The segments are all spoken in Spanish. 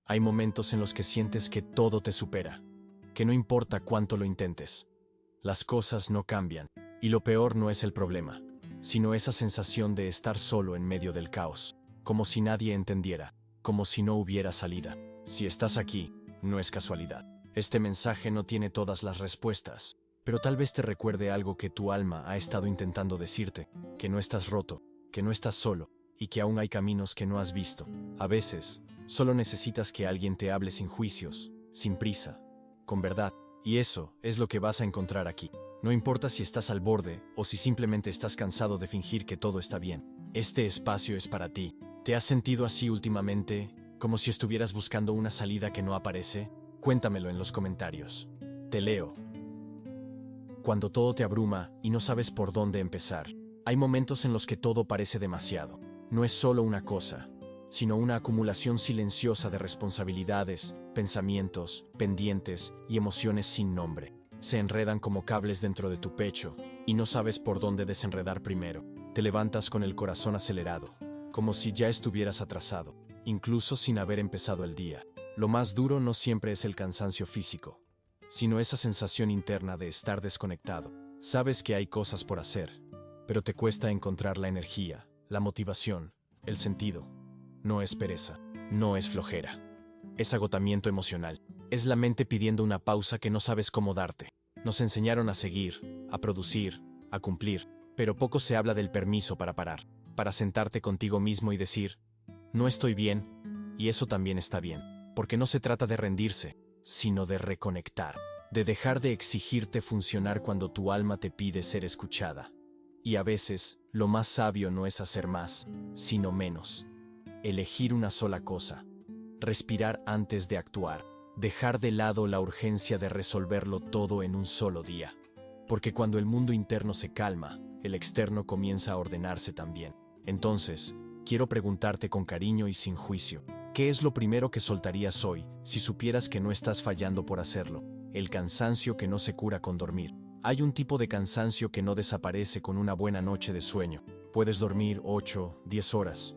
Hay momentos en los que sientes que todo te supera, que no importa cuánto lo intentes. Las cosas no cambian, y lo peor no es el problema, sino esa sensación de estar solo en medio del caos, como si nadie entendiera, como si no hubiera salida. Si estás aquí, no es casualidad. Este mensaje no tiene todas las respuestas, pero tal vez te recuerde algo que tu alma ha estado intentando decirte, que no estás roto, que no estás solo, y que aún hay caminos que no has visto. A veces, solo necesitas que alguien te hable sin juicios, sin prisa, con verdad, y eso es lo que vas a encontrar aquí. No importa si estás al borde o si simplemente estás cansado de fingir que todo está bien. Este espacio es para ti. ¿Te has sentido así últimamente, como si estuvieras buscando una salida que no aparece? Cuéntamelo en los comentarios. Te leo. Cuando todo te abruma y no sabes por dónde empezar, hay momentos en los que todo parece demasiado. No es solo una cosa, sino una acumulación silenciosa de responsabilidades, pensamientos, pendientes y emociones sin nombre. Se enredan como cables dentro de tu pecho y no sabes por dónde desenredar primero. Te levantas con el corazón acelerado, como si ya estuvieras atrasado, incluso sin haber empezado el día. Lo más duro no siempre es el cansancio físico, sino esa sensación interna de estar desconectado. Sabes que hay cosas por hacer, pero te cuesta encontrar la energía, la motivación, el sentido. No es pereza, no es flojera. Es agotamiento emocional. Es la mente pidiendo una pausa que no sabes cómo darte. Nos enseñaron a seguir, a producir, a cumplir, pero poco se habla del permiso para parar, para sentarte contigo mismo y decir, no estoy bien, y eso también está bien, porque no se trata de rendirse, sino de reconectar, de dejar de exigirte funcionar cuando tu alma te pide ser escuchada. Y a veces, lo más sabio no es hacer más, sino menos. Elegir una sola cosa. Respirar antes de actuar. Dejar de lado la urgencia de resolverlo todo en un solo día. Porque cuando el mundo interno se calma, el externo comienza a ordenarse también. Entonces, quiero preguntarte con cariño y sin juicio, ¿qué es lo primero que soltarías hoy si supieras que no estás fallando por hacerlo? El cansancio que no se cura con dormir. Hay un tipo de cansancio que no desaparece con una buena noche de sueño. Puedes dormir 8, 10 horas,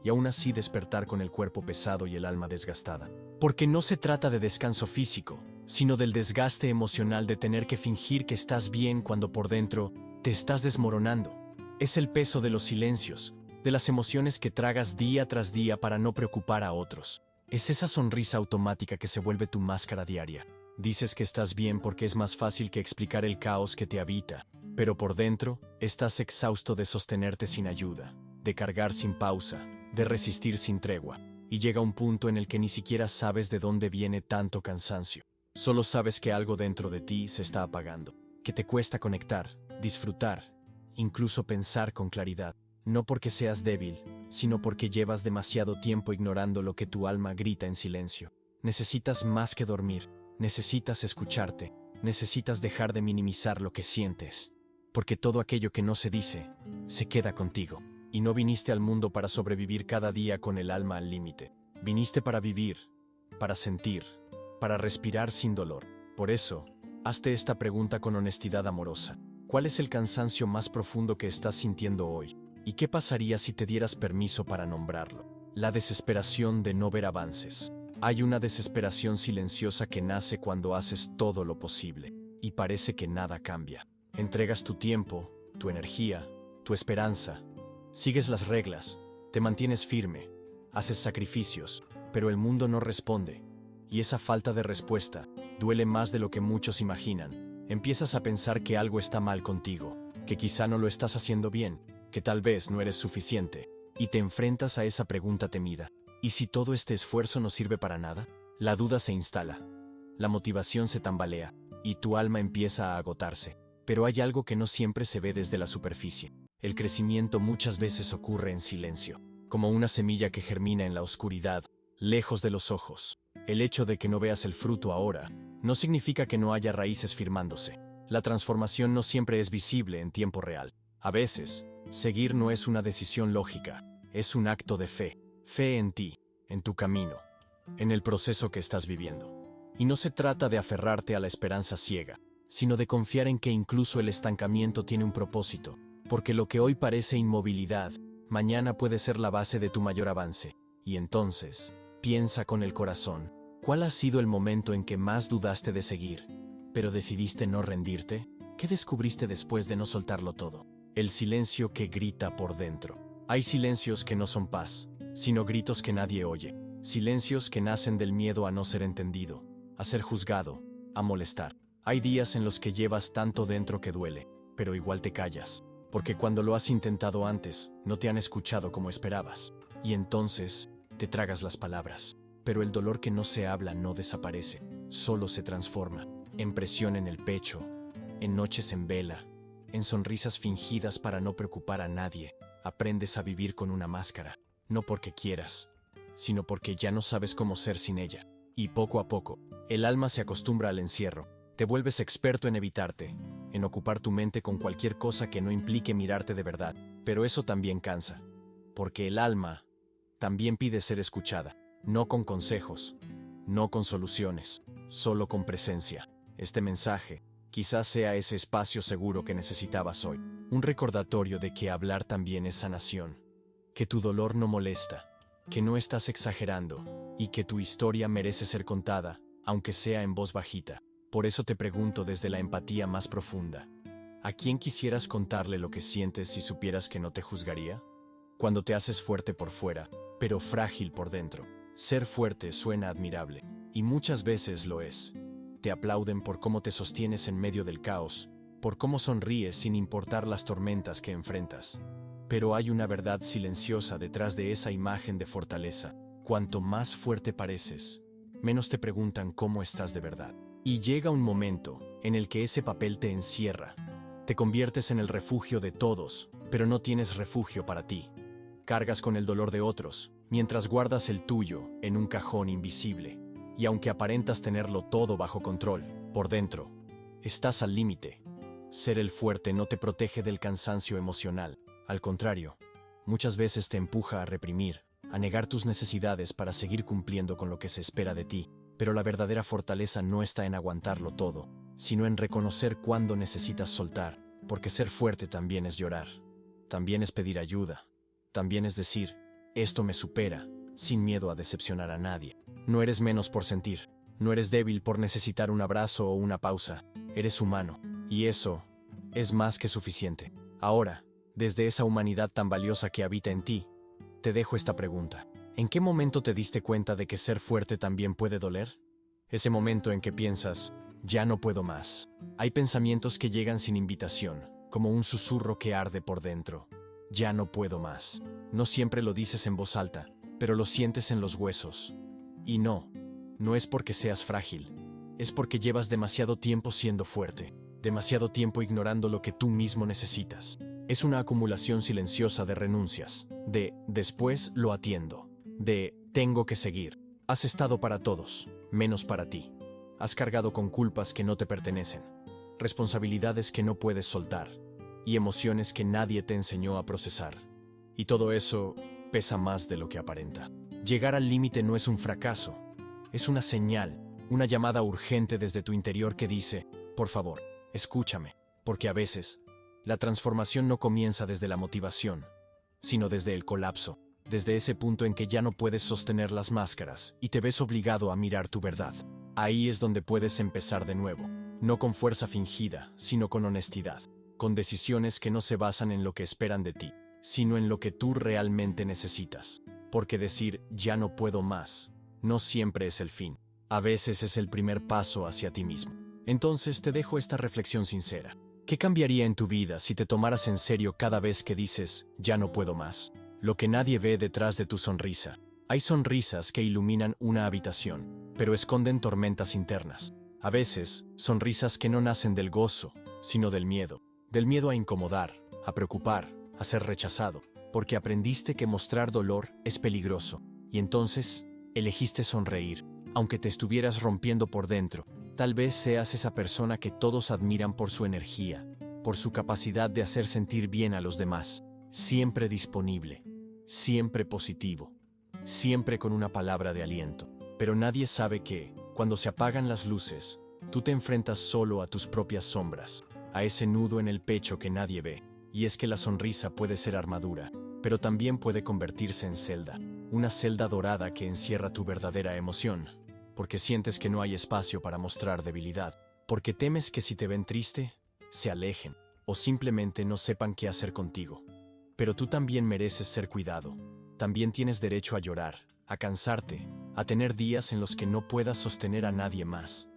y aún así despertar con el cuerpo pesado y el alma desgastada. Porque no se trata de descanso físico, sino del desgaste emocional de tener que fingir que estás bien cuando por dentro te estás desmoronando. Es el peso de los silencios, de las emociones que tragas día tras día para no preocupar a otros. Es esa sonrisa automática que se vuelve tu máscara diaria. Dices que estás bien porque es más fácil que explicar el caos que te habita, pero por dentro estás exhausto de sostenerte sin ayuda, de cargar sin pausa, de resistir sin tregua, y llega un punto en el que ni siquiera sabes de dónde viene tanto cansancio. Solo sabes que algo dentro de ti se está apagando, que te cuesta conectar, disfrutar, incluso pensar con claridad. No porque seas débil, sino porque llevas demasiado tiempo ignorando lo que tu alma grita en silencio. Necesitas más que dormir, necesitas escucharte, necesitas dejar de minimizar lo que sientes, porque todo aquello que no se dice, se queda contigo. Y no viniste al mundo para sobrevivir cada día con el alma al límite. Viniste para vivir, para sentir, para respirar sin dolor. Por eso, hazte esta pregunta con honestidad amorosa. ¿Cuál es el cansancio más profundo que estás sintiendo hoy? ¿Y qué pasaría si te dieras permiso para nombrarlo? La desesperación de no ver avances. Hay una desesperación silenciosa que nace cuando haces todo lo posible, y parece que nada cambia. Entregas tu tiempo, tu energía, tu esperanza. Sigues las reglas, te mantienes firme, haces sacrificios, pero el mundo no responde. Y esa falta de respuesta duele más de lo que muchos imaginan. Empiezas a pensar que algo está mal contigo, que quizá no lo estás haciendo bien, que tal vez no eres suficiente, y te enfrentas a esa pregunta temida. ¿Y si todo este esfuerzo no sirve para nada? La duda se instala, la motivación se tambalea, y tu alma empieza a agotarse. Pero hay algo que no siempre se ve desde la superficie. El crecimiento muchas veces ocurre en silencio, como una semilla que germina en la oscuridad, lejos de los ojos. El hecho de que no veas el fruto ahora no significa que no haya raíces firmándose. La transformación no siempre es visible en tiempo real. A veces, seguir no es una decisión lógica, es un acto de fe. Fe en ti, en tu camino, en el proceso que estás viviendo. Y no se trata de aferrarte a la esperanza ciega, sino de confiar en que incluso el estancamiento tiene un propósito, porque lo que hoy parece inmovilidad, mañana puede ser la base de tu mayor avance. Y entonces, Piensa con el corazón. ¿Cuál ha sido el momento en que más dudaste de seguir, pero decidiste no rendirte? ¿Qué descubriste después de no soltarlo todo? El silencio que grita por dentro. Hay silencios que no son paz, sino gritos que nadie oye. Silencios que nacen del miedo a no ser entendido, a ser juzgado, a molestar. Hay días en los que llevas tanto dentro que duele, pero igual te callas, porque cuando lo has intentado antes, no te han escuchado como esperabas. Y entonces, te tragas las palabras. Pero el dolor que no se habla no desaparece, solo se transforma en presión en el pecho, en noches en vela, en sonrisas fingidas para no preocupar a nadie. Aprendes a vivir con una máscara, no porque quieras, sino porque ya no sabes cómo ser sin ella. Y poco a poco, el alma se acostumbra al encierro. Te vuelves experto en evitarte, en ocupar tu mente con cualquier cosa que no implique mirarte de verdad. Pero eso también cansa, porque el alma también pide ser escuchada. No con consejos, no con soluciones, solo con presencia. Este mensaje quizás sea ese espacio seguro que necesitabas hoy. Un recordatorio de que hablar también es sanación, que tu dolor no molesta, que no estás exagerando y que tu historia merece ser contada, aunque sea en voz bajita. Por eso te pregunto desde la empatía más profunda, ¿a quién quisieras contarle lo que sientes si supieras que no te juzgaría? Cuando te haces fuerte por fuera, pero frágil por dentro. Ser fuerte suena admirable, y muchas veces lo es. Te aplauden por cómo te sostienes en medio del caos, por cómo sonríes sin importar las tormentas que enfrentas. Pero hay una verdad silenciosa detrás de esa imagen de fortaleza. Cuanto más fuerte pareces, menos te preguntan cómo estás de verdad. Y llega un momento en el que ese papel te encierra. Te conviertes en el refugio de todos, pero no tienes refugio para ti. Cargas con el dolor de otros, mientras guardas el tuyo en un cajón invisible. Y aunque aparentas tenerlo todo bajo control, por dentro, estás al límite. Ser el fuerte no te protege del cansancio emocional. Al contrario, muchas veces te empuja a reprimir, a negar tus necesidades para seguir cumpliendo con lo que se espera de ti. Pero la verdadera fortaleza no está en aguantarlo todo, sino en reconocer cuándo necesitas soltar, porque ser fuerte también es llorar. También es pedir ayuda. También es decir, esto me supera, sin miedo a decepcionar a nadie. No eres menos por sentir, no eres débil por necesitar un abrazo o una pausa, eres humano, y eso es más que suficiente. Ahora, desde esa humanidad tan valiosa que habita en ti, te dejo esta pregunta. ¿En qué momento te diste cuenta de que ser fuerte también puede doler? Ese momento en que piensas, ya no puedo más. Hay pensamientos que llegan sin invitación, como un susurro que arde por dentro. Ya no puedo más. No siempre lo dices en voz alta, pero lo sientes en los huesos. Y no es porque seas frágil. Es porque llevas demasiado tiempo siendo fuerte, demasiado tiempo ignorando lo que tú mismo necesitas. Es una acumulación silenciosa de renuncias, de después lo atiendo, de tengo que seguir. Has estado para todos, menos para ti. Has cargado con culpas que no te pertenecen, responsabilidades que no puedes soltar y emociones que nadie te enseñó a procesar. Y todo eso pesa más de lo que aparenta. Llegar al límite no es un fracaso, es una señal, una llamada urgente desde tu interior que dice, por favor, escúchame, porque a veces la transformación no comienza desde la motivación, sino desde el colapso, desde ese punto en que ya no puedes sostener las máscaras y te ves obligado a mirar tu verdad. Ahí es donde puedes empezar de nuevo, no con fuerza fingida, sino con honestidad, con decisiones que no se basan en lo que esperan de ti, sino en lo que tú realmente necesitas. Porque decir ya no puedo más no siempre es el fin, a veces es el primer paso hacia ti mismo. Entonces te dejo esta reflexión sincera. ¿Qué cambiaría en tu vida si te tomaras en serio cada vez que dices ya no puedo más? Lo que nadie ve detrás de tu sonrisa. Hay sonrisas que iluminan una habitación, pero esconden tormentas internas. A veces, sonrisas que no nacen del gozo, sino del miedo a incomodar, a preocupar, a ser rechazado, porque aprendiste que mostrar dolor es peligroso, y entonces elegiste sonreír, aunque te estuvieras rompiendo por dentro. Tal vez seas esa persona que todos admiran por su energía, por su capacidad de hacer sentir bien a los demás, siempre disponible, siempre positivo, siempre con una palabra de aliento. Pero nadie sabe que, cuando se apagan las luces, tú te enfrentas solo a tus propias sombras, a ese nudo en el pecho que nadie ve. Y es que la sonrisa puede ser armadura, pero también puede convertirse en celda. una celda dorada que encierra tu verdadera emoción, porque sientes que no hay espacio para mostrar debilidad, porque temes que si te ven triste, se alejen, o simplemente no sepan qué hacer contigo. Pero tú también mereces ser cuidado. También tienes derecho a llorar, a cansarte, a tener días en los que no puedas sostener a nadie más.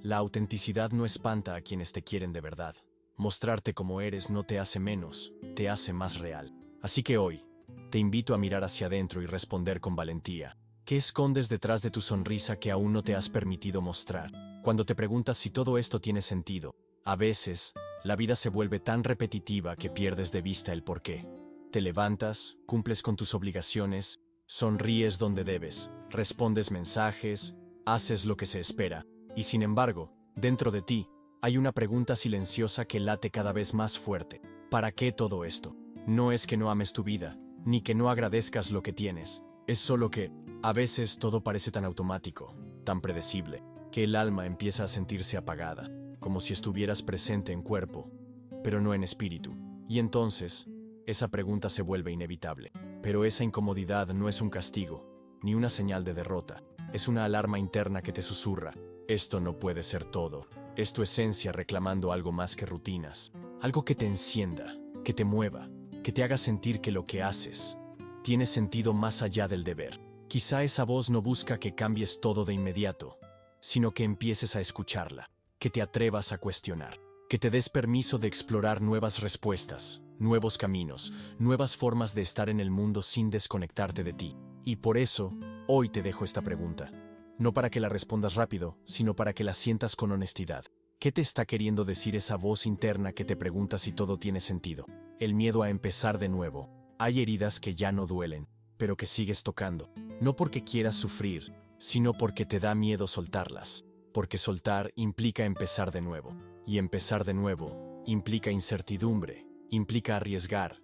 La autenticidad no espanta a quienes te quieren de verdad. Mostrarte como eres no te hace menos, te hace más real. Así que hoy, te invito a mirar hacia adentro y responder con valentía. ¿Qué escondes detrás de tu sonrisa que aún no te has permitido mostrar? Cuando te preguntas si todo esto tiene sentido, a veces, la vida se vuelve tan repetitiva que pierdes de vista el porqué. Te levantas, cumples con tus obligaciones, sonríes donde debes, respondes mensajes, haces lo que se espera, y sin embargo, dentro de ti, hay una pregunta silenciosa que late cada vez más fuerte. ¿Para qué todo esto? No es que no ames tu vida, ni que no agradezcas lo que tienes. Es solo que, a veces todo parece tan automático, tan predecible, que el alma empieza a sentirse apagada, como si estuvieras presente en cuerpo, pero no en espíritu. Y entonces, esa pregunta se vuelve inevitable. Pero esa incomodidad no es un castigo, ni una señal de derrota. Es una alarma interna que te susurra. Esto no puede ser todo. Es tu esencia reclamando algo más que rutinas. Algo que te encienda, que te mueva, que te haga sentir que lo que haces tiene sentido más allá del deber. Quizá esa voz no busca que cambies todo de inmediato, sino que empieces a escucharla, que te atrevas a cuestionar, que te des permiso de explorar nuevas respuestas, nuevos caminos, nuevas formas de estar en el mundo sin desconectarte de ti. Y por eso, hoy te dejo esta pregunta. No para que la respondas rápido, sino para que la sientas con honestidad. ¿Qué te está queriendo decir esa voz interna que te pregunta si todo tiene sentido? El miedo a empezar de nuevo. Hay heridas que ya no duelen, pero que sigues tocando. No porque quieras sufrir, sino porque te da miedo soltarlas. Porque soltar implica empezar de nuevo. Y empezar de nuevo implica incertidumbre, implica arriesgar,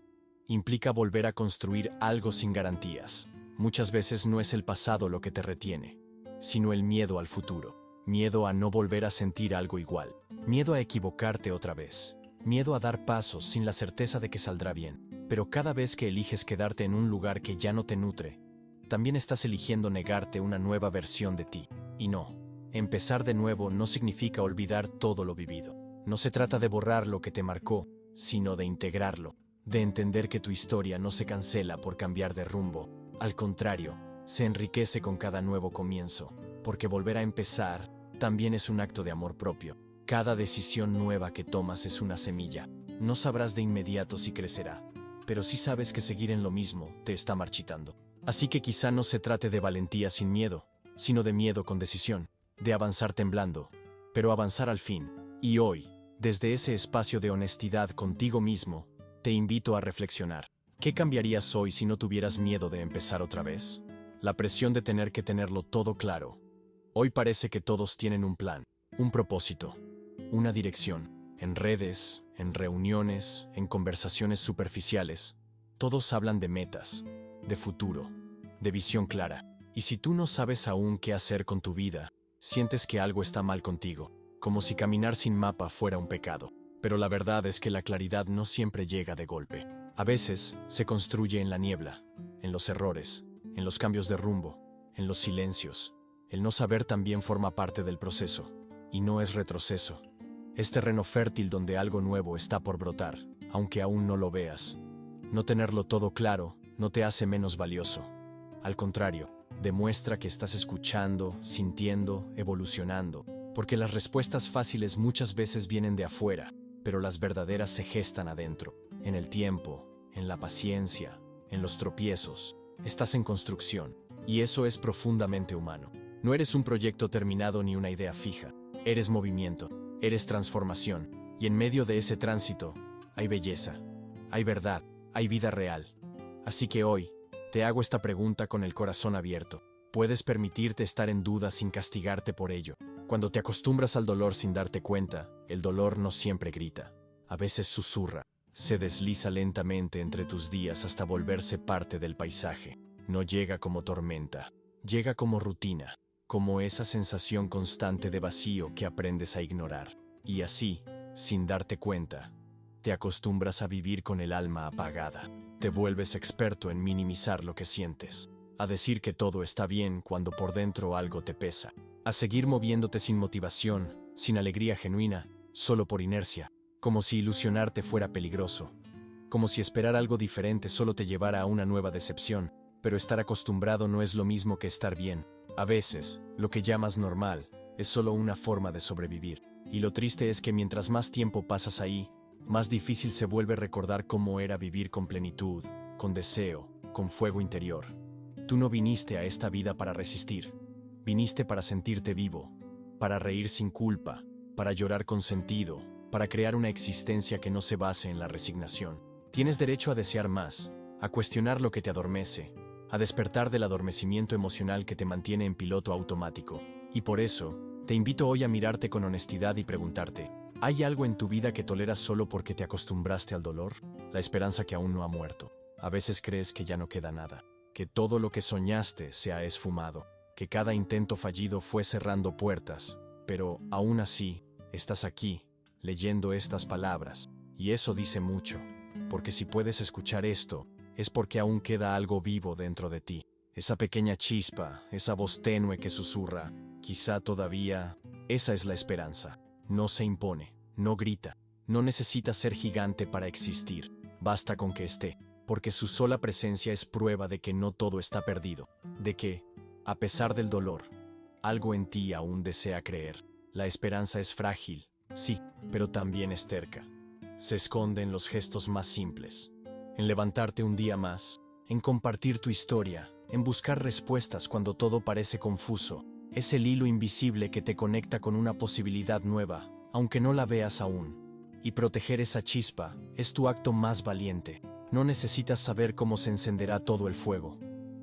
implica volver a construir algo sin garantías. Muchas veces no es el pasado lo que te retiene, sino el miedo al futuro. Miedo a no volver a sentir algo igual. Miedo a equivocarte otra vez. Miedo a dar pasos sin la certeza de que saldrá bien. Pero cada vez que eliges quedarte en un lugar que ya no te nutre, también estás eligiendo negarte una nueva versión de ti. Y no, empezar de nuevo no significa olvidar todo lo vivido. No se trata de borrar lo que te marcó, sino de integrarlo, de entender que tu historia no se cancela por cambiar de rumbo. Al contrario, se enriquece con cada nuevo comienzo, porque volver a empezar también es un acto de amor propio. Cada decisión nueva que tomas es una semilla. No sabrás de inmediato si crecerá, pero sí sabes que seguir en lo mismo te está marchitando. Así que quizá no se trate de valentía sin miedo, sino de miedo con decisión, de avanzar temblando, pero avanzar al fin. Y hoy, desde ese espacio de honestidad contigo mismo, te invito a reflexionar. ¿Qué cambiarías hoy si no tuvieras miedo de empezar otra vez? La presión de tener que tenerlo todo claro. Hoy parece que todos tienen un plan, un propósito, una dirección. En redes, en reuniones, en conversaciones superficiales, todos hablan de metas, de futuro, de visión clara. Y si tú no sabes aún qué hacer con tu vida, sientes que algo está mal contigo, como si caminar sin mapa fuera un pecado. Pero la verdad es que la claridad no siempre llega de golpe. A veces se construye en la niebla, en los errores, en los cambios de rumbo, en los silencios. El no saber también forma parte del proceso, y no es retroceso. Es terreno fértil donde algo nuevo está por brotar, aunque aún no lo veas. No tenerlo todo claro no te hace menos valioso. Al contrario, demuestra que estás escuchando, sintiendo, evolucionando, porque las respuestas fáciles muchas veces vienen de afuera, pero las verdaderas se gestan adentro, en el tiempo, en la paciencia, en los tropiezos. Estás en construcción, y eso es profundamente humano. No eres un proyecto terminado ni una idea fija. Eres movimiento, eres transformación, y en medio de ese tránsito hay belleza, hay verdad, hay vida real. Así que hoy, te hago esta pregunta con el corazón abierto. ¿Puedes permitirte estar en duda sin castigarte por ello? Cuando te acostumbras al dolor sin darte cuenta, el dolor no siempre grita. A veces susurra, se desliza lentamente entre tus días hasta volverse parte del paisaje. No llega como tormenta, llega como rutina, como esa sensación constante de vacío que aprendes a ignorar. Y así, sin darte cuenta, te acostumbras a vivir con el alma apagada. Te vuelves experto en minimizar lo que sientes. a decir que todo está bien cuando por dentro algo te pesa, a seguir moviéndote sin motivación, sin alegría genuina, solo por inercia, como si ilusionarte fuera peligroso, como si esperar algo diferente solo te llevara a una nueva decepción, pero estar acostumbrado no es lo mismo que estar bien. A veces, lo que llamas normal, es solo una forma de sobrevivir, y lo triste es que mientras más tiempo pasas ahí, más difícil se vuelve recordar cómo era vivir con plenitud, con deseo, con fuego interior. Tú no viniste a esta vida para resistir, viniste para sentirte vivo, para reír sin culpa, para llorar con sentido, para crear una existencia que no se base en la resignación. Tienes derecho a desear más, a cuestionar lo que te adormece, a despertar del adormecimiento emocional que te mantiene en piloto automático. Y por eso, te invito hoy a mirarte con honestidad y preguntarte, ¿hay algo en tu vida que toleras solo porque te acostumbraste al dolor? La esperanza que aún no ha muerto. A veces crees que ya no queda nada, que todo lo que soñaste se ha esfumado, que cada intento fallido fue cerrando puertas, pero aún así, estás aquí, leyendo estas palabras, y eso dice mucho, porque si puedes escuchar esto, es porque aún queda algo vivo dentro de ti, esa pequeña chispa, esa voz tenue que susurra, quizá todavía, esa es la esperanza. No se impone, no grita, no necesita ser gigante para existir, basta con que esté, porque su sola presencia es prueba de que no todo está perdido, de que, a pesar del dolor, algo en ti aún desea creer. La esperanza es frágil, sí, pero también es terca. Se esconde en los gestos más simples, en levantarte un día más, en compartir tu historia, en buscar respuestas cuando todo parece confuso. Es el hilo invisible que te conecta con una posibilidad nueva, aunque no la veas aún. Y proteger esa chispa es tu acto más valiente. No necesitas saber cómo se encenderá todo el fuego.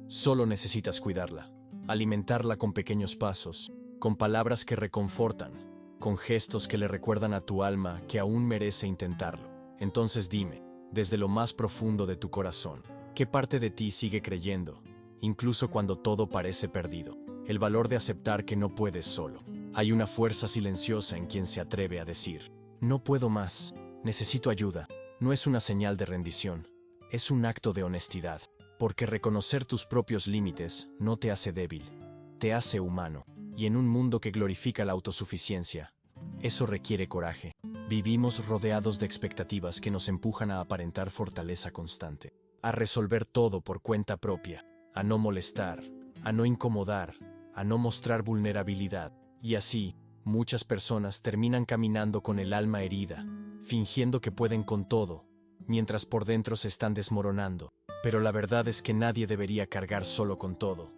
Solo necesitas cuidarla, alimentarla con pequeños pasos, con palabras que reconfortan, con gestos que le recuerdan a tu alma que aún merece intentarlo. Entonces dime, desde lo más profundo de tu corazón, ¿qué parte de ti sigue creyendo, incluso cuando todo parece perdido? El valor de aceptar que no puedes solo. Hay una fuerza silenciosa en quien se atreve a decir, no puedo más, necesito ayuda. No es una señal de rendición, es un acto de honestidad, porque reconocer tus propios límites no te hace débil, te hace humano, y en un mundo que glorifica la autosuficiencia, eso requiere coraje. Vivimos rodeados de expectativas que nos empujan a aparentar fortaleza constante, a resolver todo por cuenta propia, a no molestar, a no incomodar, a no mostrar vulnerabilidad, y así, muchas personas terminan caminando con el alma herida, fingiendo que pueden con todo, mientras por dentro se están desmoronando. Pero la verdad es que nadie debería cargar solo con todo,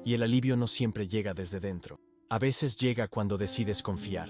y el alivio no siempre llega desde dentro. A veces llega cuando decides confiar,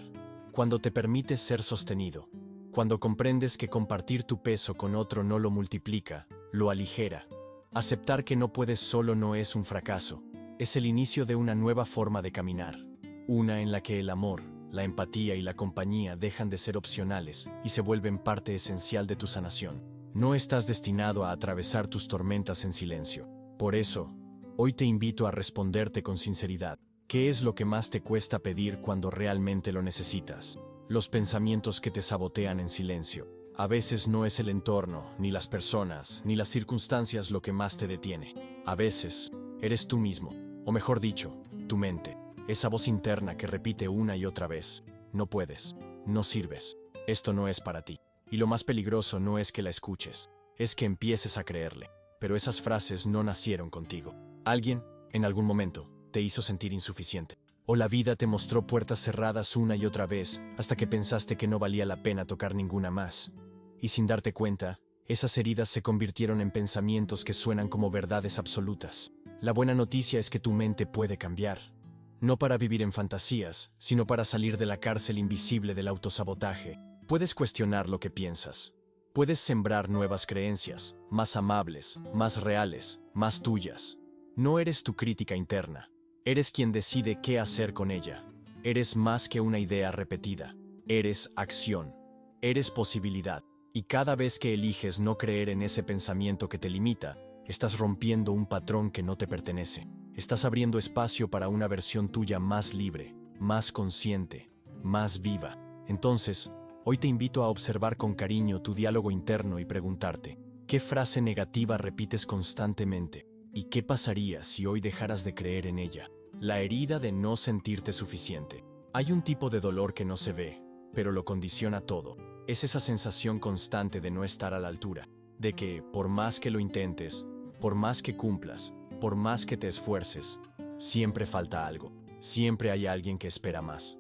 cuando te permites ser sostenido, cuando comprendes que compartir tu peso con otro no lo multiplica, lo aligera. Aceptar que no puedes solo no es un fracaso, es el inicio de una nueva forma de caminar, una en la que el amor, la empatía y la compañía dejan de ser opcionales y se vuelven parte esencial de tu sanación. No estás destinado a atravesar tus tormentas en silencio. Por eso, hoy te invito a responderte con sinceridad. ¿Qué es lo que más te cuesta pedir cuando realmente lo necesitas? Los pensamientos que te sabotean en silencio. A veces no es el entorno, ni las personas, ni las circunstancias lo que más te detiene. A veces, eres tú mismo, o mejor dicho, tu mente. Esa voz interna que repite una y otra vez, no puedes, no sirves, esto no es para ti. Y lo más peligroso no es que la escuches, es que empieces a creerle. Pero esas frases no nacieron contigo. Alguien, en algún momento, te hizo sentir insuficiente. O la vida te mostró puertas cerradas una y otra vez hasta que pensaste que no valía la pena tocar ninguna más. Y sin darte cuenta, esas heridas se convirtieron en pensamientos que suenan como verdades absolutas. La buena noticia es que tu mente puede cambiar. No para vivir en fantasías, sino para salir de la cárcel invisible del autosabotaje. Puedes cuestionar lo que piensas. Puedes sembrar nuevas creencias, más amables, más reales, más tuyas. No eres tu crítica interna. Eres quien decide qué hacer con ella. Eres más que una idea repetida. Eres acción. Eres posibilidad. Y cada vez que eliges no creer en ese pensamiento que te limita, estás rompiendo un patrón que no te pertenece. Estás abriendo espacio para una versión tuya más libre, más consciente, más viva. Entonces, hoy te invito a observar con cariño tu diálogo interno y preguntarte, ¿qué frase negativa repites constantemente? ¿Y qué pasaría si hoy dejaras de creer en ella? La herida de no sentirte suficiente. Hay un tipo de dolor que no se ve, pero lo condiciona todo. Es esa sensación constante de no estar a la altura, de que, por más que lo intentes, por más que cumplas, por más que te esfuerces, siempre falta algo. Siempre hay alguien que espera más.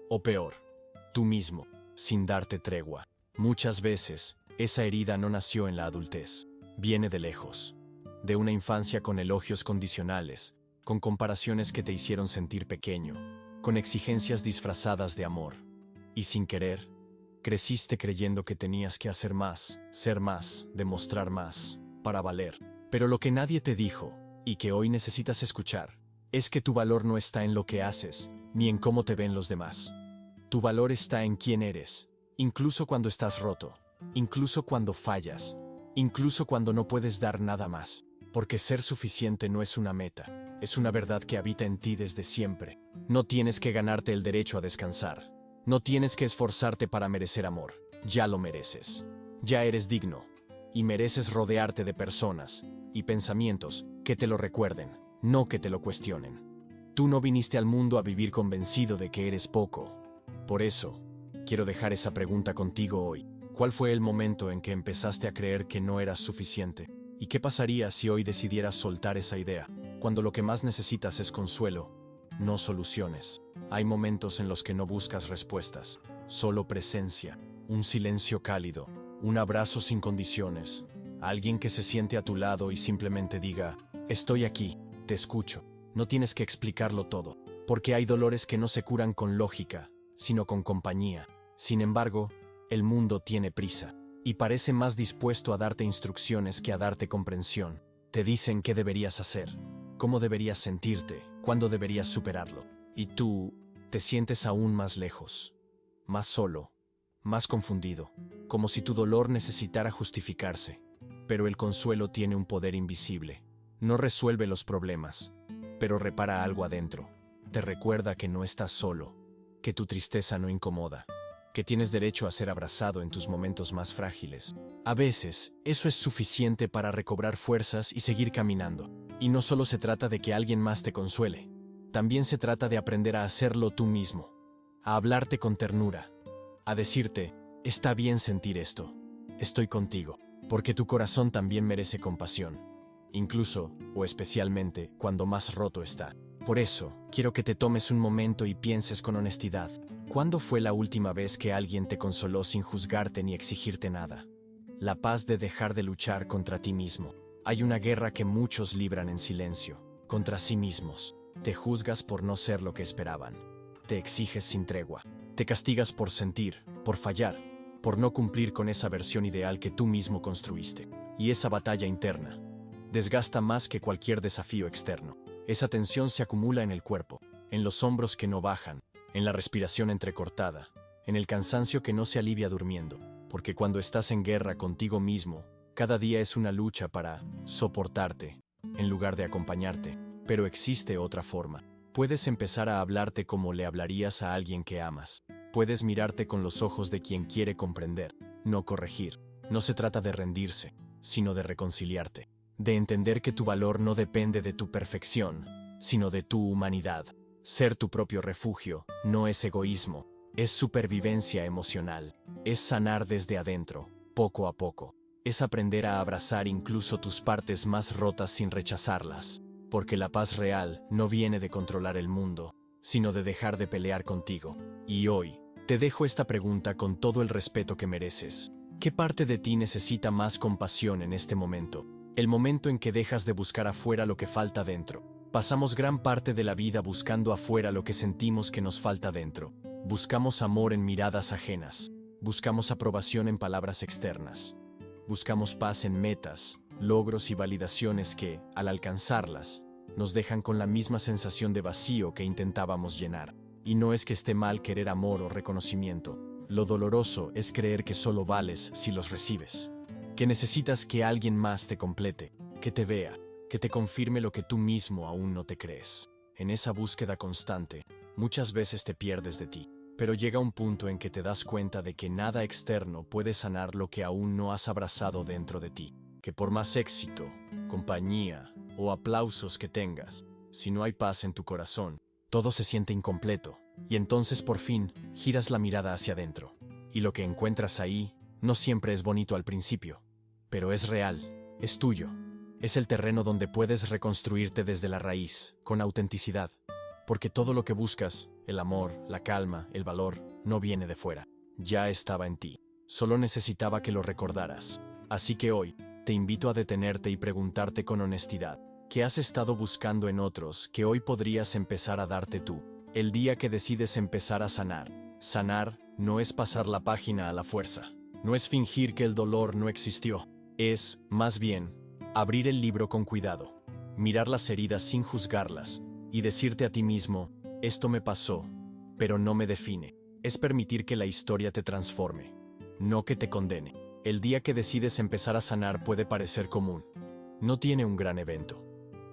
O peor, tú mismo, sin darte tregua. Muchas veces, esa herida no nació en la adultez. Viene de lejos. De una infancia con elogios condicionales, con comparaciones que te hicieron sentir pequeño, con exigencias disfrazadas de amor. Y sin querer, creciste creyendo que tenías que hacer más, ser más, demostrar más, para valer. Pero lo que nadie te dijo, y que hoy necesitas escuchar, es que tu valor no está en lo que haces, ni en cómo te ven los demás. Tu valor está en quién eres, incluso cuando estás roto, incluso cuando fallas, incluso cuando no puedes dar nada más. Porque ser suficiente no es una meta, es una verdad que habita en ti desde siempre. No tienes que ganarte el derecho a descansar. No tienes que esforzarte para merecer amor. Ya lo mereces. Ya eres digno. Y mereces rodearte de personas y pensamientos que te lo recuerden, no que te lo cuestionen. Tú no viniste al mundo a vivir convencido de que eres poco. Por eso, quiero dejar esa pregunta contigo hoy. ¿Cuál fue el momento en que empezaste a creer que no eras suficiente? ¿Y qué pasaría si hoy decidieras soltar esa idea, cuando lo que más necesitas es consuelo, no soluciones? Hay momentos en los que no buscas respuestas, solo presencia, un silencio cálido, un abrazo sin condiciones, alguien que se siente a tu lado y simplemente diga, estoy aquí, te escucho. No tienes que explicarlo todo, porque hay dolores que no se curan con lógica, sino con compañía. Sin embargo, el mundo tiene prisa. Y parece más dispuesto a darte instrucciones que a darte comprensión. Te dicen qué deberías hacer, cómo deberías sentirte, cuándo deberías superarlo. Y tú te sientes aún más lejos, más solo, más confundido, como si tu dolor necesitara justificarse. Pero el consuelo tiene un poder invisible. No resuelve los problemas, pero repara algo adentro. Te recuerda que no estás solo, que tu tristeza no incomoda, que tienes derecho a ser abrazado en tus momentos más frágiles. A veces, eso es suficiente para recobrar fuerzas y seguir caminando. Y no solo se trata de que alguien más te consuele, también se trata de aprender a hacerlo tú mismo, a hablarte con ternura, a decirte, está bien sentir esto, estoy contigo, porque tu corazón también merece compasión, incluso, o especialmente, cuando más roto está. Por eso, quiero que te tomes un momento y pienses con honestidad. ¿Cuándo fue la última vez que alguien te consoló sin juzgarte ni exigirte nada? La paz de dejar de luchar contra ti mismo. Hay una guerra que muchos libran en silencio, contra sí mismos. Te juzgas por no ser lo que esperaban. Te exiges sin tregua. Te castigas por sentir, por fallar, por no cumplir con esa versión ideal que tú mismo construiste. Y esa batalla interna desgasta más que cualquier desafío externo. Esa tensión se acumula en el cuerpo, en los hombros que no bajan, en la respiración entrecortada, en el cansancio que no se alivia durmiendo, porque cuando estás en guerra contigo mismo, cada día es una lucha para soportarte, en lugar de acompañarte. Pero existe otra forma. Puedes empezar a hablarte como le hablarías a alguien que amas. Puedes mirarte con los ojos de quien quiere comprender, no corregir. No se trata de rendirse, sino de reconciliarte, de entender que tu valor no depende de tu perfección, sino de tu humanidad. Ser tu propio refugio no es egoísmo, es supervivencia emocional, es sanar desde adentro, poco a poco. Es aprender a abrazar incluso tus partes más rotas sin rechazarlas, porque la paz real no viene de controlar el mundo, sino de dejar de pelear contigo. Y hoy, te dejo esta pregunta con todo el respeto que mereces. ¿Qué parte de ti necesita más compasión en este momento? El momento en que dejas de buscar afuera lo que falta dentro. Pasamos gran parte de la vida buscando afuera lo que sentimos que nos falta dentro. Buscamos amor en miradas ajenas. Buscamos aprobación en palabras externas. Buscamos paz en metas, logros y validaciones que, al alcanzarlas, nos dejan con la misma sensación de vacío que intentábamos llenar. Y no es que esté mal querer amor o reconocimiento. Lo doloroso es creer que solo vales si los recibes. Que necesitas que alguien más te complete, que te vea, que te confirme lo que tú mismo aún no te crees. En esa búsqueda constante, muchas veces te pierdes de ti, pero llega un punto en que te das cuenta de que nada externo puede sanar lo que aún no has abrazado dentro de ti, que por más éxito, compañía, o aplausos que tengas, si no hay paz en tu corazón, todo se siente incompleto, y entonces por fin giras la mirada hacia adentro. Y lo que encuentras ahí no siempre es bonito al principio, pero es real, es tuyo. Es el terreno donde puedes reconstruirte desde la raíz, con autenticidad. Porque todo lo que buscas, el amor, la calma, el valor, no viene de fuera. Ya estaba en ti. Solo necesitaba que lo recordaras. Así que hoy, te invito a detenerte y preguntarte con honestidad, ¿qué has estado buscando en otros que hoy podrías empezar a darte tú? El día que decides empezar a sanar. Sanar no es pasar la página a la fuerza. No es fingir que el dolor no existió. Es, más bien, abrir el libro con cuidado. Mirar las heridas sin juzgarlas. Y decirte a ti mismo, esto me pasó, pero no me define. Es permitir que la historia te transforme, no que te condene. El día que decides empezar a sanar puede parecer común. No tiene un gran evento.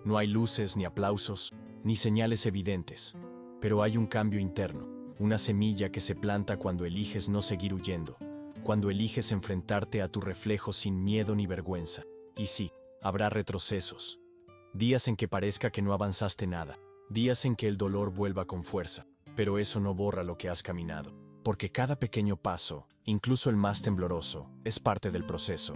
No hay luces, ni aplausos, ni señales evidentes. Pero hay un cambio interno, una semilla que se planta cuando eliges no seguir huyendo, cuando eliges enfrentarte a tu reflejo sin miedo ni vergüenza. Y sí, habrá retrocesos. Días en que parezca que no avanzaste nada. Días en que el dolor vuelva con fuerza, pero eso no borra lo que has caminado, porque cada pequeño paso, incluso el más tembloroso, es parte del proceso.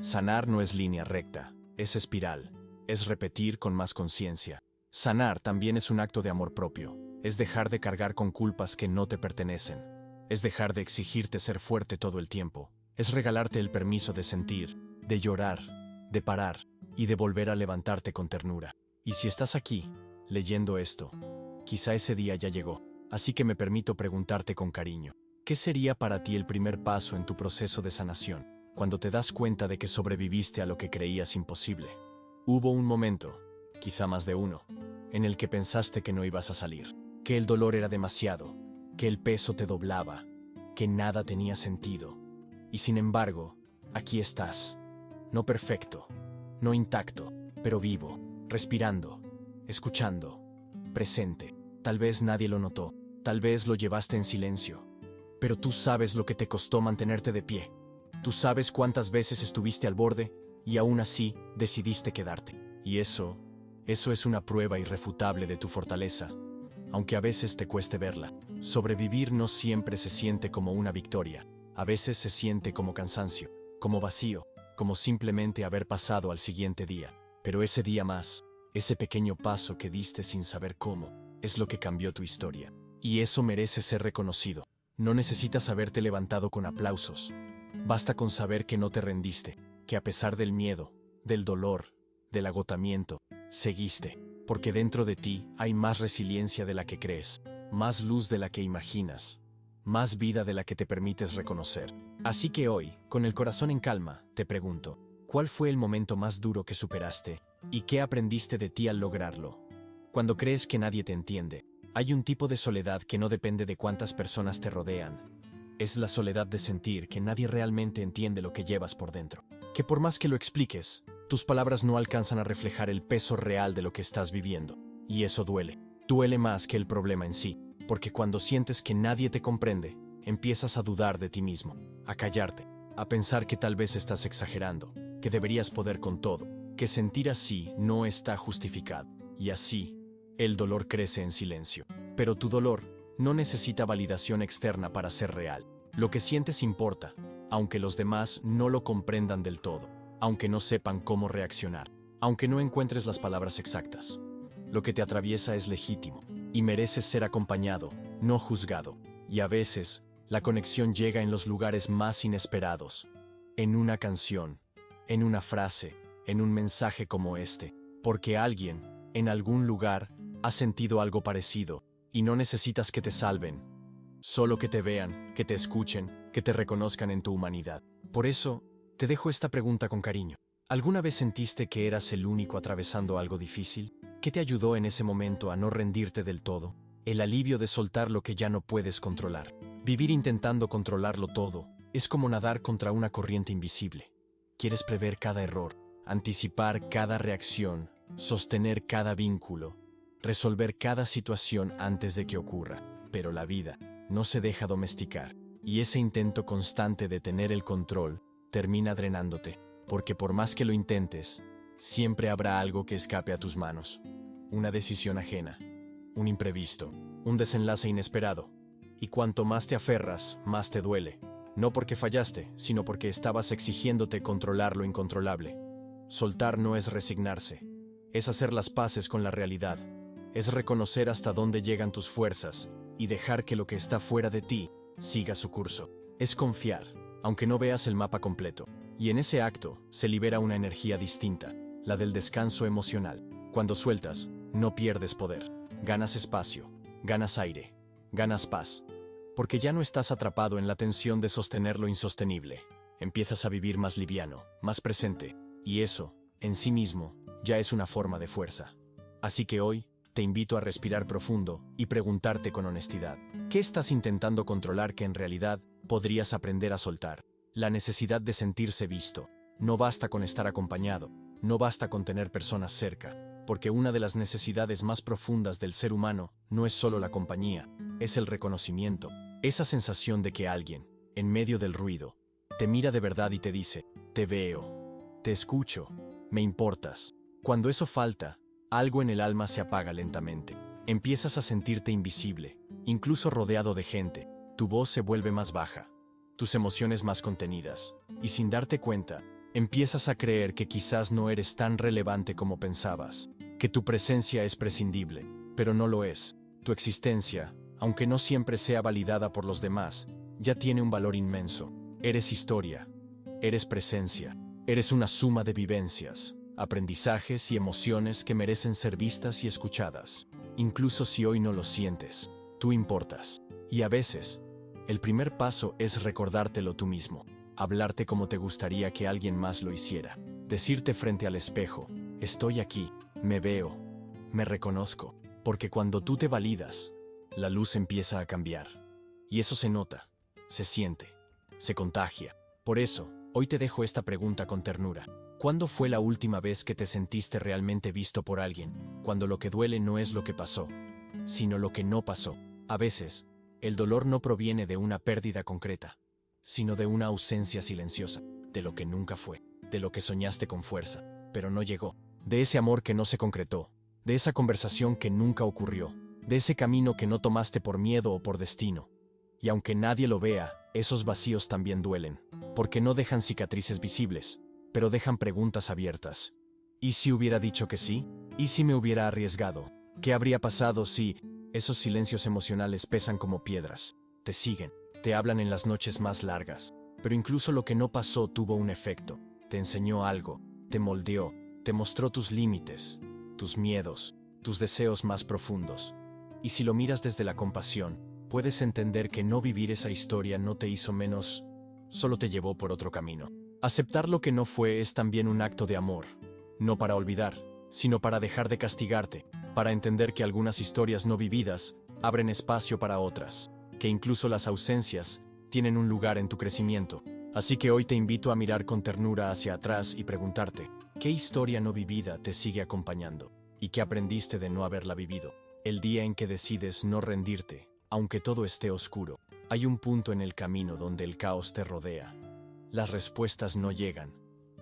Sanar no es línea recta, es espiral, es repetir con más conciencia. Sanar también es un acto de amor propio, es dejar de cargar con culpas que no te pertenecen, es dejar de exigirte ser fuerte todo el tiempo, es regalarte el permiso de sentir, de llorar, de parar y de volver a levantarte con ternura. Y si estás aquí, leyendo esto, quizá ese día ya llegó, así que me permito preguntarte con cariño, ¿qué sería para ti el primer paso en tu proceso de sanación, cuando te das cuenta de que sobreviviste a lo que creías imposible? Hubo un momento, quizá más de uno, en el que pensaste que no ibas a salir, que el dolor era demasiado, que el peso te doblaba, que nada tenía sentido. Y sin embargo, aquí estás, no perfecto, no intacto, pero vivo, respirando, escuchando, presente. Tal vez nadie lo notó, tal vez lo llevaste en silencio, pero tú sabes lo que te costó mantenerte de pie. Tú sabes cuántas veces estuviste al borde y aún así decidiste quedarte. Y eso es una prueba irrefutable de tu fortaleza, aunque a veces te cueste verla. Sobrevivir no siempre se siente como una victoria, a veces se siente como cansancio, como vacío, como simplemente haber pasado al siguiente día. Pero ese día más, ese pequeño paso que diste sin saber cómo, es lo que cambió tu historia. Y eso merece ser reconocido. No necesitas haberte levantado con aplausos. Basta con saber que no te rendiste, que a pesar del miedo, del dolor, del agotamiento, seguiste. Porque dentro de ti hay más resiliencia de la que crees, más luz de la que imaginas, más vida de la que te permites reconocer. Así que hoy, con el corazón en calma, te pregunto, ¿cuál fue el momento más duro que superaste? ¿Y qué aprendiste de ti al lograrlo? Cuando crees que nadie te entiende, hay un tipo de soledad que no depende de cuántas personas te rodean. Es la soledad de sentir que nadie realmente entiende lo que llevas por dentro. Que por más que lo expliques, tus palabras no alcanzan a reflejar el peso real de lo que estás viviendo. Y eso duele. Duele más que el problema en sí, porque cuando sientes que nadie te comprende, empiezas a dudar de ti mismo, a callarte, a pensar que tal vez estás exagerando, que deberías poder con todo, que sentir así no está justificado. Y así, el dolor crece en silencio. Pero tu dolor no necesita validación externa para ser real. Lo que sientes importa, aunque los demás no lo comprendan del todo, aunque no sepan cómo reaccionar, aunque no encuentres las palabras exactas. Lo que te atraviesa es legítimo, y mereces ser acompañado, no juzgado. Y a veces, la conexión llega en los lugares más inesperados. En una canción, en una frase, en un mensaje como este, porque alguien, en algún lugar, ha sentido algo parecido, y no necesitas que te salven, solo que te vean, que te escuchen, que te reconozcan en tu humanidad. Por eso, te dejo esta pregunta con cariño. ¿Alguna vez sentiste que eras el único atravesando algo difícil? ¿Qué te ayudó en ese momento a no rendirte del todo? El alivio de soltar lo que ya no puedes controlar. Vivir intentando controlarlo todo es como nadar contra una corriente invisible. Quieres prever cada error, anticipar cada reacción, sostener cada vínculo, resolver cada situación antes de que ocurra. Pero la vida no se deja domesticar, y ese intento constante de tener el control termina drenándote, porque por más que lo intentes, Siempre habrá algo que escape a tus manos. Una decisión ajena, un imprevisto, un desenlace inesperado. Y cuanto más te aferras, más te duele. No porque fallaste, sino porque estabas exigiéndote controlar lo incontrolable. Soltar no es resignarse, es hacer las paces con la realidad. Es reconocer hasta dónde llegan tus fuerzas y dejar que lo que está fuera de ti siga su curso. Es confiar, aunque no veas el mapa completo. Y en ese acto se libera una energía distinta, la del descanso emocional. Cuando sueltas, no pierdes poder. Ganas espacio, ganas aire, ganas paz. Porque ya no estás atrapado en la tensión de sostener lo insostenible. Empiezas a vivir más liviano, más presente. Y eso, en sí mismo, ya es una forma de fuerza. Así que hoy, te invito a respirar profundo y preguntarte con honestidad, ¿qué estás intentando controlar que en realidad podrías aprender a soltar? La necesidad de sentirse visto. No basta con estar acompañado, no basta con tener personas cerca, porque una de las necesidades más profundas del ser humano no es solo la compañía, es el reconocimiento, esa sensación de que alguien, en medio del ruido, te mira de verdad y te dice, te veo, te escucho, me importas. Cuando eso falta, algo en el alma se apaga lentamente. Empiezas a sentirte invisible, incluso rodeado de gente. Tu voz se vuelve más baja, tus emociones más contenidas, y sin darte cuenta, empiezas a creer que quizás no eres tan relevante como pensabas, que tu presencia es prescindible, pero no lo es. Tu existencia, aunque no siempre sea validada por los demás, ya tiene un valor inmenso. Eres historia, eres presencia, eres una suma de vivencias, aprendizajes y emociones que merecen ser vistas y escuchadas. Incluso si hoy no lo sientes, tú importas. Y a veces, el primer paso es recordártelo tú mismo, hablarte como te gustaría que alguien más lo hiciera, decirte frente al espejo, estoy aquí, me veo, me reconozco, porque cuando tú te validas, la luz empieza a cambiar. Y eso se nota, se siente, se contagia. Por eso, hoy te dejo esta pregunta con ternura. ¿Cuándo fue la última vez que te sentiste realmente visto por alguien? Cuando lo que duele no es lo que pasó, sino lo que no pasó. A veces, el dolor no proviene de una pérdida concreta, sino de una ausencia silenciosa, de lo que nunca fue, de lo que soñaste con fuerza, pero no llegó, de ese amor que no se concretó, de esa conversación que nunca ocurrió, de ese camino que no tomaste por miedo o por destino. Y aunque nadie lo vea, esos vacíos también duelen, porque no dejan cicatrices visibles, pero dejan preguntas abiertas. ¿Y si hubiera dicho que sí? ¿Y si me hubiera arriesgado? ¿Qué habría pasado si esos silencios emocionales pesan como piedras? Te siguen, te hablan en las noches más largas, pero incluso lo que no pasó tuvo un efecto. Te enseñó algo, te moldeó, te mostró tus límites, tus miedos, tus deseos más profundos. Y si lo miras desde la compasión, puedes entender que no vivir esa historia no te hizo menos, solo te llevó por otro camino. Aceptar lo que no fue es también un acto de amor, no para olvidar, sino para dejar de castigarte, para entender que algunas historias no vividas abren espacio para otras, que incluso las ausencias tienen un lugar en tu crecimiento. Así que hoy te invito a mirar con ternura hacia atrás y preguntarte, ¿qué historia no vivida te sigue acompañando? ¿Y qué aprendiste de no haberla vivido? El día en que decides no rendirte, aunque todo esté oscuro, hay un punto en el camino donde el caos te rodea. Las respuestas no llegan,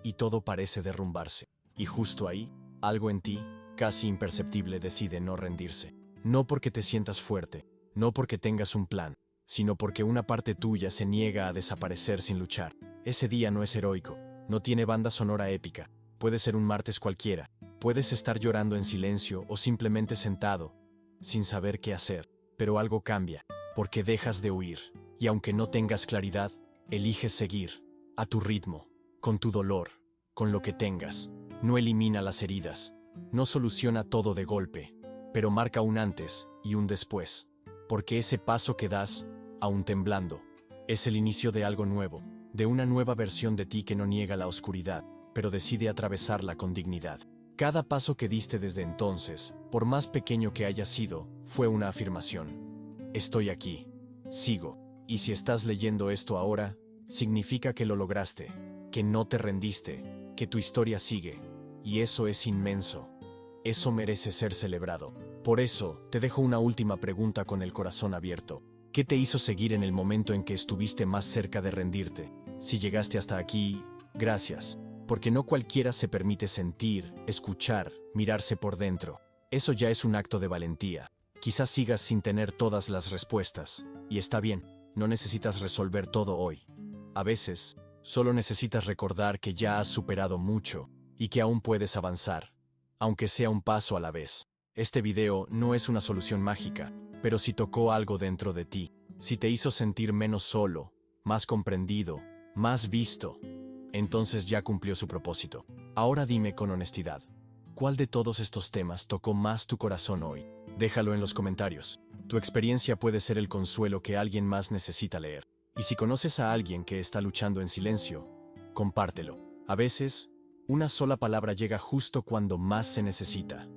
y todo parece derrumbarse. Y justo ahí, algo en ti, casi imperceptible, decide no rendirse. No porque te sientas fuerte, no porque tengas un plan, sino porque una parte tuya se niega a desaparecer sin luchar. Ese día no es heroico, no tiene banda sonora épica, puede ser un martes cualquiera, puedes estar llorando en silencio o simplemente sentado, sin saber qué hacer, pero algo cambia, porque dejas de huir, y aunque no tengas claridad, eliges seguir. A tu ritmo, con tu dolor, con lo que tengas. No elimina las heridas, no soluciona todo de golpe, pero marca un antes y un después, porque ese paso que das, aún temblando, es el inicio de algo nuevo, de una nueva versión de ti que no niega la oscuridad, pero decide atravesarla con dignidad. Cada paso que diste desde entonces, por más pequeño que haya sido, fue una afirmación. Estoy aquí, sigo, y si estás leyendo esto ahora, significa que lo lograste, que no te rendiste, que tu historia sigue, y eso es inmenso. Eso merece ser celebrado. Por eso, te dejo una última pregunta con el corazón abierto. ¿Qué te hizo seguir en el momento en que estuviste más cerca de rendirte? Si llegaste hasta aquí, gracias. Porque no cualquiera se permite sentir, escuchar, mirarse por dentro. Eso ya es un acto de valentía. Quizás sigas sin tener todas las respuestas. Y está bien, no necesitas resolver todo hoy. A veces, solo necesitas recordar que ya has superado mucho y que aún puedes avanzar, aunque sea un paso a la vez. Este video no es una solución mágica, pero si tocó algo dentro de ti, si te hizo sentir menos solo, más comprendido, más visto, entonces ya cumplió su propósito. Ahora dime con honestidad, ¿cuál de todos estos temas tocó más tu corazón hoy? Déjalo en los comentarios. Tu experiencia puede ser el consuelo que alguien más necesita leer. Y si conoces a alguien que está luchando en silencio, compártelo. A veces, una sola palabra llega justo cuando más se necesita.